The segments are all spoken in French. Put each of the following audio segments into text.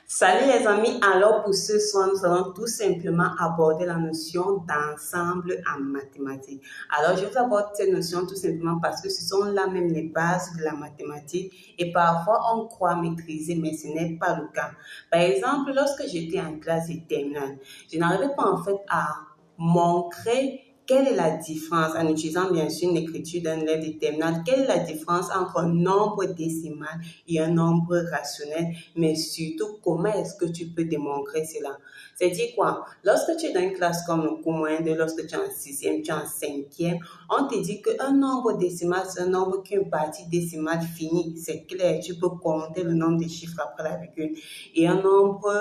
Salut les amis, alors pour ce soir, nous allons tout simplement aborder la notion d'ensemble en mathématiques. Alors je vous aborde cette notion tout simplement parce que ce sont là même les bases de la mathématique et parfois on croit maîtriser mais ce n'est pas le cas. Par exemple, lorsque j'étais en classe de terminale, je n'arrivais pas en fait à montrer quelle est la différence, en utilisant bien sûr une écriture d'un élève de terminale, quelle est la différence entre un nombre décimal et un nombre rationnel, mais surtout comment est-ce que tu peux démontrer cela. C'est-à-dire quoi? Lorsque tu es dans une classe comme le cours moyen, lorsque tu es en sixième, tu es en cinquième, on te dit qu'un nombre décimal, c'est un nombre qui a une partie décimale finie. C'est clair, tu peux compter le nombre de chiffres après la virgule. Et un nombre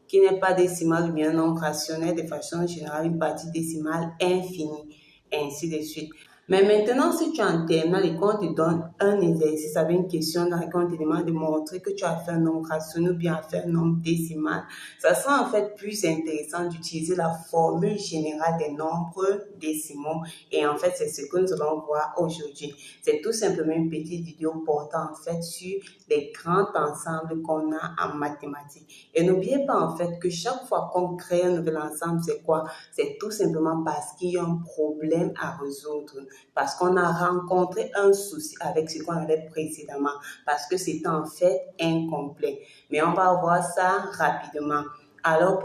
qui n'est pas décimal ou bien un nombre rationnel de façon générale, une partie décimale infinie, ainsi de suite. Mais maintenant, si tu es en terminale et qu'on te donne un exercice avec une question dans laquelle on te demande de montrer que tu as fait un nombre rationnel ou bien fait un nombre décimal, ça sera en fait plus intéressant d'utiliser la formule générale des nombres décimaux. Et en fait, c'est ce que nous allons voir aujourd'hui. C'est tout simplement une petite vidéo portant en fait sur les grands ensembles qu'on a en mathématiques. Et n'oubliez pas en fait que chaque fois qu'on crée un nouvel ensemble, c'est quoi? C'est tout simplement parce qu'il y a un problème à résoudre. Parce qu'on a rencontré un souci avec ce qu'on avait précédemment, parce que c'était en fait incomplet. Mais on va voir ça rapidement. Alors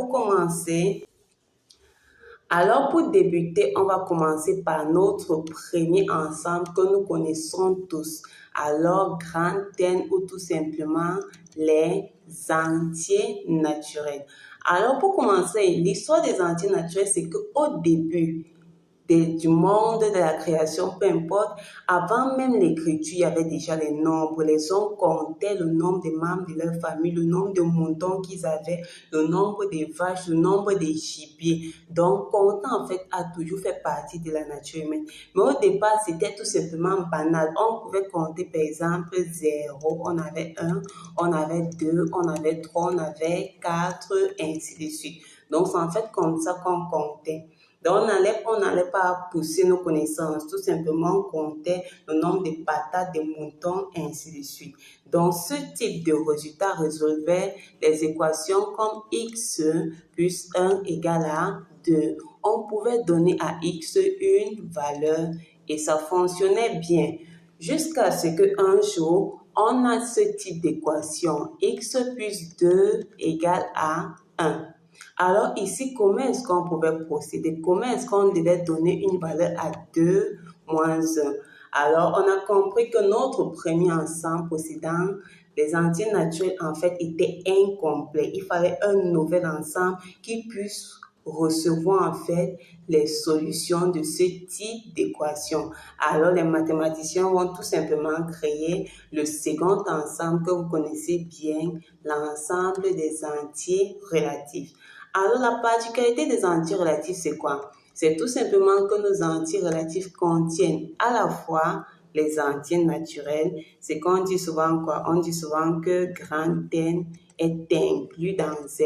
pour débuter, on va commencer par notre premier ensemble que nous connaissons tous. Alors, grand N ou tout simplement les entiers naturels. Alors pour commencer, l'histoire des entiers naturels, c'est qu'au début du monde de la création, peu importe, avant même l'écriture, il y avait déjà les nombres. Les hommes comptaient le nombre des membres de leur famille, le nombre de moutons qu'ils avaient, le nombre des vaches, le nombre des gibiers. Donc, compter en fait a toujours fait partie de la nature humaine. Mais au départ, c'était tout simplement banal. On pouvait compter par exemple 0, on avait 1, on avait 2, on avait 3, on avait 4, ainsi de suite. Donc, c'est en fait comme ça qu'on comptait. Donc, on n'allait pas pousser nos connaissances, tout simplement compter le nombre de patates, de moutons, ainsi de suite. Donc, ce type de résultat résolvait les équations comme x plus 1 égale à 2. On pouvait donner à x une valeur et ça fonctionnait bien. Jusqu'à ce qu'un jour, on a ce type d'équation, x plus 2 égale à 1. Alors ici, comment est-ce qu'on pouvait procéder? Comment est-ce qu'on devait donner une valeur à 2 moins 1? Alors, on a compris que notre premier ensemble possédant les entiers naturels, en fait, était incomplet. Il fallait un nouvel ensemble qui puisse recevoir, en fait, les solutions de ce type d'équation. Alors, les mathématiciens vont tout simplement créer le second ensemble que vous connaissez bien, l'ensemble des entiers relatifs. Alors, la particularité des entiers relatifs, c'est quoi? C'est tout simplement que nos entiers relatifs contiennent à la fois les entiers naturels. C'est qu'on dit souvent quoi? On dit souvent que grand N est inclus dans Z.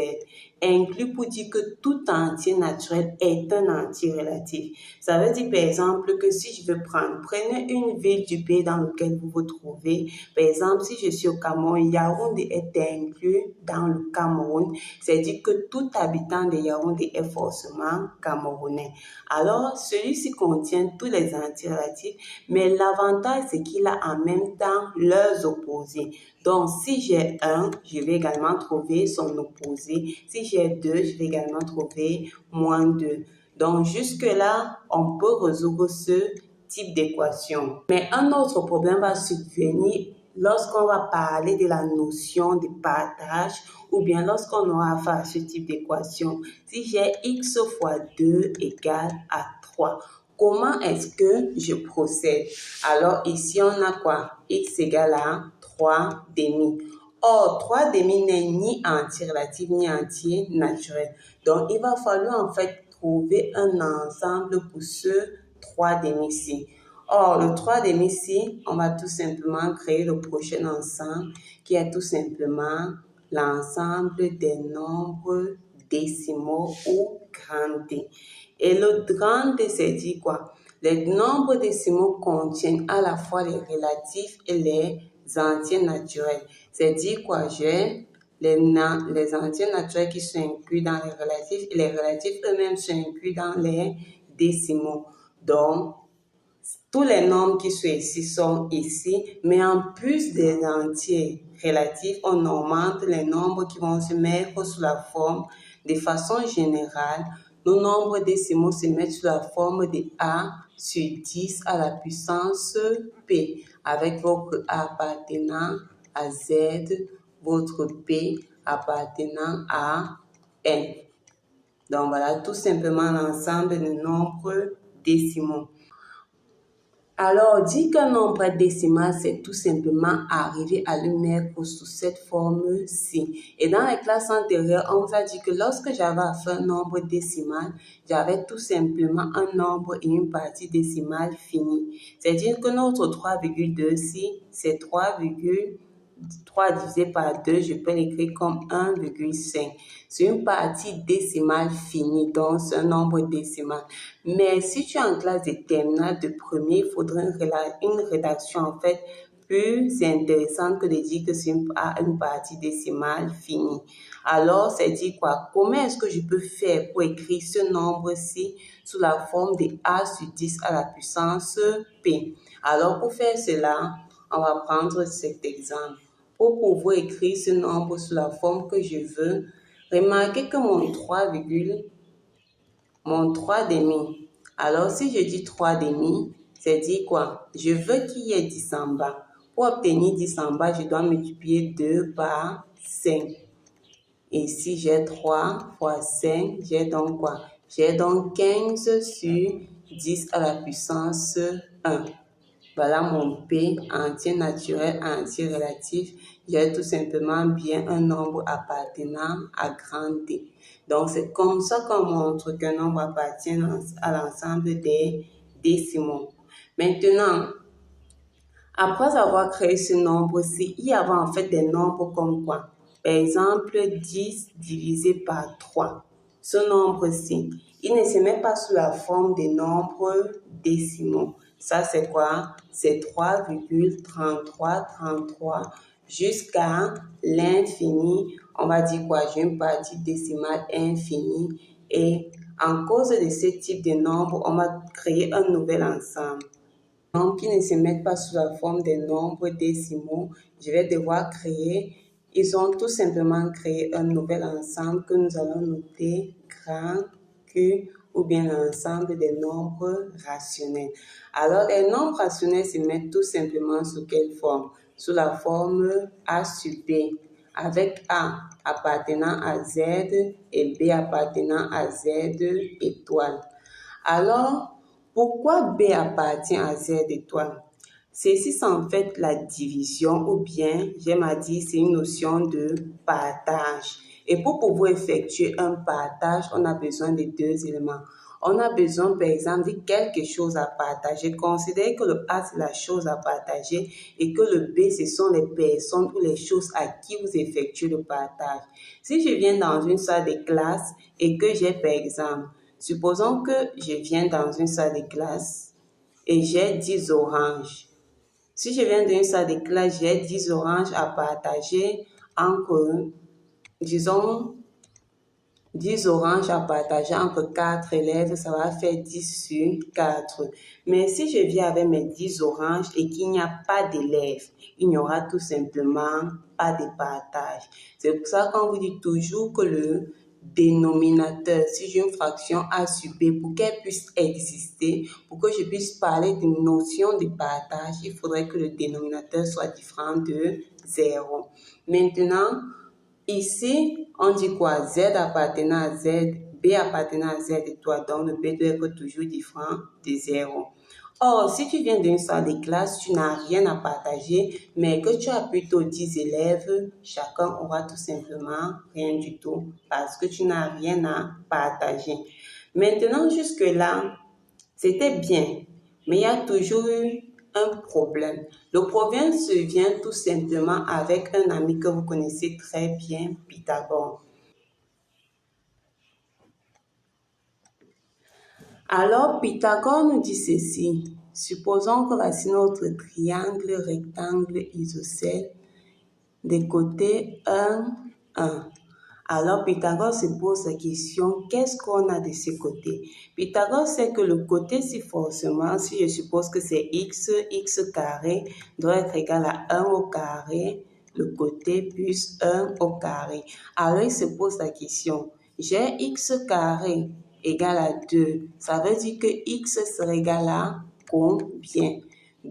Inclus pour dire que tout entier naturel est un entier relatif. Ça veut dire par exemple que si je veux prenez une ville du pays dans lequel vous vous trouvez. Par exemple, si je suis au Cameroun, Yaoundé est inclus dans le Cameroun. C'est-à-dire que tout habitant de Yaoundé est forcément camerounais. Alors, celui-ci contient tous les entiers relatifs, mais l'avantage, c'est qu'il a en même temps leurs opposés. Donc, si j'ai 1, je vais également trouver son opposé. Si j'ai 2, je vais également trouver moins 2. Donc, jusque-là, on peut résoudre ce type d'équation. Mais un autre problème va subvenir lorsqu'on va parler de la notion de partage ou bien lorsqu'on aura affaire à ce type d'équation. Si j'ai x fois 2 égale à 3, comment est-ce que je procède? Alors ici, on a quoi? X égale à 3 demi. Or, 3 demi n'est ni entier relatif ni entier naturel. Donc, il va falloir en fait trouver un ensemble pour ce 3 demi-ci. Or, le 3 demi-ci, on va tout simplement créer le prochain ensemble qui est tout simplement l'ensemble des nombres décimaux ou grand D. Et le grand D, c'est dit quoi? Les nombres décimaux contiennent à la fois les relatifs et les entiers naturels. C'est dit quoi? J'ai les entiers naturels qui sont inclus dans les relatifs et les relatifs eux-mêmes sont inclus dans les décimaux. Donc, tous les nombres qui sont ici sont ici, mais en plus des entiers relatifs, on augmente les nombres qui vont se mettre sous la forme, de façon générale, nos nombres décimaux se mettent sous la forme de A sur 10 à la puissance P, avec votre A appartenant à Z, votre P appartenant à N. Donc voilà tout simplement l'ensemble des nombres décimaux. Alors, dire qu'un nombre décimal, c'est tout simplement arriver à le mettre sous cette forme-ci. Et dans les classes antérieures, on vous a dit que lorsque j'avais à faire un nombre décimal, j'avais tout simplement un nombre et une partie décimale finie. C'est-à-dire que notre 3,2 ici, c'est 3 divisé par 2, je peux l'écrire comme 1,5. C'est une partie décimale finie, donc c'est un nombre décimal. Mais si tu es en classe de terminale de premier, il faudrait une rédaction en fait plus intéressante que de dire que c'est une partie décimale finie. Alors, c'est dire quoi? Comment est-ce que je peux faire pour écrire ce nombre-ci sous la forme de A sur 10 à la puissance P? Alors, pour faire cela, on va prendre cet exemple. Pour pouvoir écrire ce nombre sous la forme que je veux, remarquez que mon 3 demi. Alors, si je dis 3 demi, c'est dire quoi? Je veux qu'il y ait 10 en bas. Pour obtenir 10 en bas, je dois multiplier 2 par 5. Et si j'ai 3 fois 5, j'ai donc quoi? J'ai donc 15 sur 10 à la puissance 1. Voilà mon P, entier naturel, entier relatif. J'ai tout simplement bien un nombre appartenant à grand T. Donc, c'est comme ça qu'on montre qu'un nombre appartient à l'ensemble des décimaux. Maintenant, après avoir créé ce nombre-ci, il y avait en fait des nombres comme quoi? Par exemple, 10 divisé par 3. Ce nombre-ci, il ne se met pas sous la forme des nombres décimaux. Ça, c'est quoi? C'est 3,3333 jusqu'à l'infini. On va dire quoi? J'ai une partie décimale infinie. Et en cause de ce type de nombre, on va créer un nouvel ensemble. Nombres qui ne se mettent pas sous la forme des nombres décimaux, je vais devoir créer. Ils ont tout simplement créé un nouvel ensemble que nous allons noter grand Q ou bien l'ensemble des nombres rationnels. Alors, les nombres rationnels se mettent tout simplement sous quelle forme? Sous la forme A sur B, avec A appartenant à Z et B appartenant à Z étoile. Alors, pourquoi B appartient à Z étoile? Ceci, c'est en fait la division ou bien, j'aime à dire, c'est une notion de partage. Et pour pouvoir effectuer un partage, on a besoin de deux éléments. On a besoin, par exemple, de quelque chose à partager. Considérez que le A, c'est la chose à partager et que le B, ce sont les personnes ou les choses à qui vous effectuez le partage. Si je viens dans une salle de classe et que j'ai, par exemple, supposons que je viens dans une salle de classe et j'ai 10 oranges. Si je viens d'une salle de classe, j'ai 10 oranges à partager entre, disons, 10 oranges à partager entre 4 élèves, ça va faire 10 sur 4. Mais si je viens avec mes 10 oranges et qu'il n'y a pas d'élèves, il n'y aura tout simplement pas de partage. C'est pour ça qu'on vous dit toujours que le dénominateur, si j'ai une fraction A sur B, pour qu'elle puisse exister, pour que je puisse parler d'une notion de partage, il faudrait que le dénominateur soit différent de 0. Maintenant, ici, on dit quoi? Z appartenant à Z, B appartenant à Z étoile, donc le B doit être toujours différent de 0. Or, si tu viens d'une salle de classe, tu n'as rien à partager, mais que tu as plutôt 10 élèves, chacun aura tout simplement rien du tout parce que tu n'as rien à partager. Maintenant, jusque-là, c'était bien, mais il y a toujours eu un problème. Le problème se vient tout simplement avec un ami que vous connaissez très bien, Pythagore. Alors, Pythagore nous dit ceci. Supposons que voici notre triangle rectangle isocèle des côtés 1, 1. Alors Pythagore se pose la question, qu'est-ce qu'on a de ce côté? Pythagore sait que le côté, si forcément, si je suppose que c'est x carré doit être égal à 1 au carré, le côté plus 1 au carré. Alors il se pose la question, j'ai x carré égal à 2, ça veut dire que x serait égal à combien?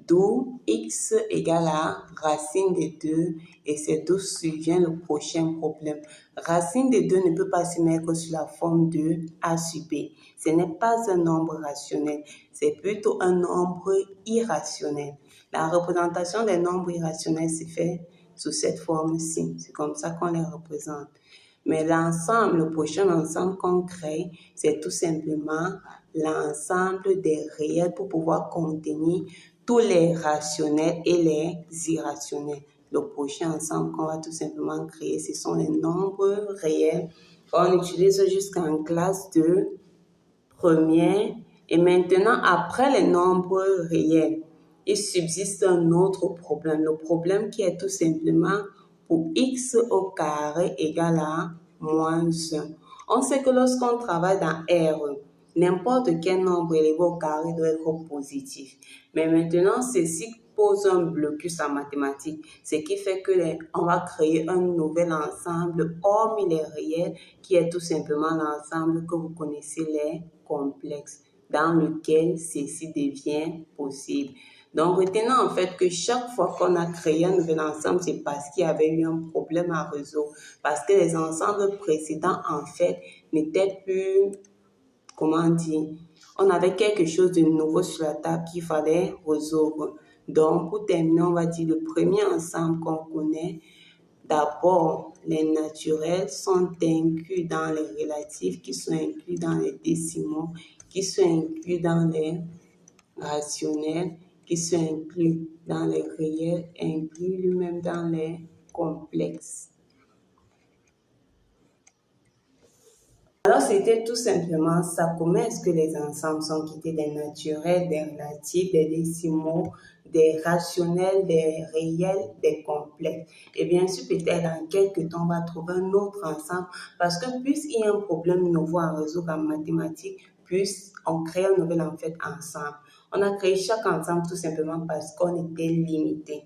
D'où x égale à racine de 2 et c'est d'où survient le prochain problème. Racine de 2 ne peut pas se mettre sous la forme de a sur b. Ce n'est pas un nombre rationnel, c'est plutôt un nombre irrationnel. La représentation des nombres irrationnels se fait sous cette forme-ci. C'est comme ça qu'on les représente. Mais l'ensemble, le prochain ensemble qu'on crée, c'est tout simplement l'ensemble des réels pour pouvoir contenir tous les rationnels et les irrationnels. Le prochain ensemble qu'on va tout simplement créer, ce sont les nombres réels qu'on utilise jusqu'en classe de première. Et maintenant, après les nombres réels, il subsiste un autre problème. Le problème qui est tout simplement pour x au carré égale à moins 1. On sait que lorsqu'on travaille dans R, n'importe quel nombre élevé au carré doit être positif. Mais maintenant, ceci pose un blocus en mathématiques, ce qui fait que on va créer un nouvel ensemble, hormis les réels, qui est tout simplement l'ensemble que vous connaissez, les complexes, dans lequel ceci devient possible. Donc, retenez en fait que chaque fois qu'on a créé un nouvel ensemble, c'est parce qu'il y avait eu un problème à résoudre. Parce que les ensembles précédents, en fait, n'étaient plus, comment dire, on avait quelque chose de nouveau sur la table qu'il fallait résoudre. Donc, pour terminer, on va dire le premier ensemble qu'on connaît. D'abord, les naturels sont inclus dans les relatifs, qui sont inclus dans les décimaux, qui sont inclus dans les rationnels, qui sont inclus dans les réels, inclus lui-même dans les complexes. Alors, c'était tout simplement ça. Comment est-ce que les ensembles sont quittés des naturels, des relatifs, des décimaux, des rationnels, des réels, des complexes? Et bien sûr, peut-être dans quelques temps, on va trouver un autre ensemble parce que puisqu'il y a un problème nouveau à résoudre en mathématiques, puis on crée un nouvel en fait ensemble. On a créé chaque ensemble tout simplement parce qu'on était limité.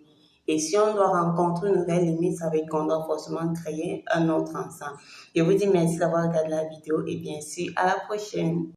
Et si on doit rencontrer une nouvelle limite, ça veut dire qu'on doit forcément créer un autre ensemble. Je vous dis merci d'avoir regardé la vidéo et bien sûr, à la prochaine.